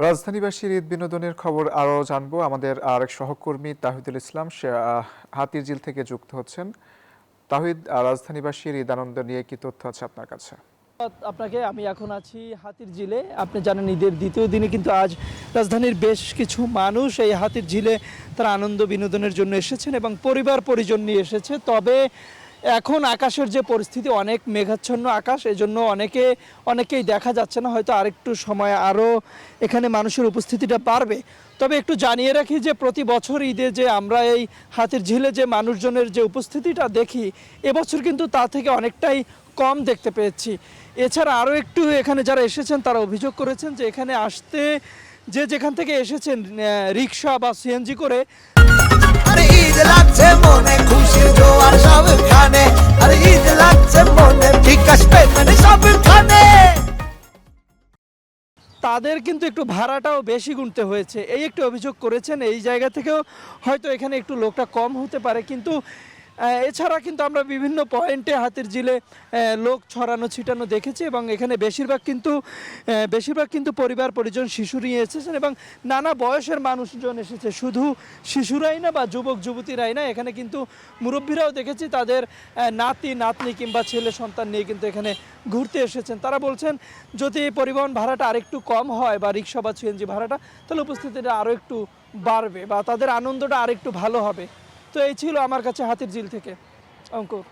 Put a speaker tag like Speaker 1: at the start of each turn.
Speaker 1: রাজধানীবাসীর ঈদ বিনোদনের খবর আরও জানবো। আমাদের আরেক সহকর্মী তাহিদুল ইসলাম সে হাতিরঝিল থেকে যুক্ত হচ্ছেন। তাহিদ, রাজধানীবাসীর ঈদ আনন্দ নিয়ে কি তথ্য আছে আপনার কাছে?
Speaker 2: আপনাকে আমি এখন আছি হাতিরঝিলে। আপনি জানেন ঈদের দ্বিতীয় দিনে কিন্তু আজ রাজধানীর বেশ কিছু মানুষ এই হাতিরঝিলে তারা আনন্দ বিনোদনের জন্য এসেছেন এবং পরিবার পরিজন নিয়ে এসেছে। তবে এখন আকাশের যে পরিস্থিতি, অনেক মেঘাচ্ছন্ন আকাশ, এজন্য অনেকেই দেখা যাচ্ছে না। হয়তো আরেকটু সময় আরও এখানে মানুষের উপস্থিতিটা বাড়বে। তবে একটু জানিয়ে রাখি যে প্রতি বছর ঈদে যে আমরা এই হাতিরঝিলে যে মানুষজনের যে উপস্থিতিটা দেখি, এবছর কিন্তু তা থেকে অনেকটাই কম দেখতে পেয়েছি। এছাড়া আরও একটু এখানে যারা এসেছেন তারা অভিযোগ করেছেন যে এখানে আসতে যে যেখান থেকে এসেছেন রিক্সা বা সিএনজি করে,
Speaker 3: আরে ঈদ লাগছে মনে খুশির জোয়ার সবখানে, আরে ঈদ লাগছে মনে বিকাশ পেমেন্ট সবখানে,
Speaker 2: তাদের কিন্তু একটু ভাড়াটাও বেশি গুনতে হয়েছে, এই একটু অভিযোগ করেছেন। এই জায়গা থেকেও হয়তো এখানে একটু লোকটা কম হতে পারে, কিন্তু এছাড়া কিন্তু আমরা বিভিন্ন পয়েন্টে হাতিরঝিলে লোক ছড়ানো ছিটানো দেখেছি এবং এখানে বেশিরভাগ কিন্তু পরিবার পরিজন শিশু নিয়ে এসেছেন এবং নানা বয়সের মানুষজন এসেছে। শুধু শিশুরাই না বা যুবক যুবতীরাই না, এখানে কিন্তু মুরব্বীরাও দেখেছি তাদের নাতি নাতনি কিংবা ছেলে সন্তান নিয়ে কিন্তু এখানে ঘুরতে এসেছেন। তারা বলছেন যদি এই পরিবহন ভাড়াটা আরেকটু কম হয় বা রিক্সা বা সিএনজি ভাড়াটা, তাহলে উপস্থিতিটা আরও একটু বাড়বে বা তাদের আনন্দটা আরেকটু ভালো হবে। তো এই ছিল আমার কাছে হাতিরঝিল থেকে অঙ্কুর।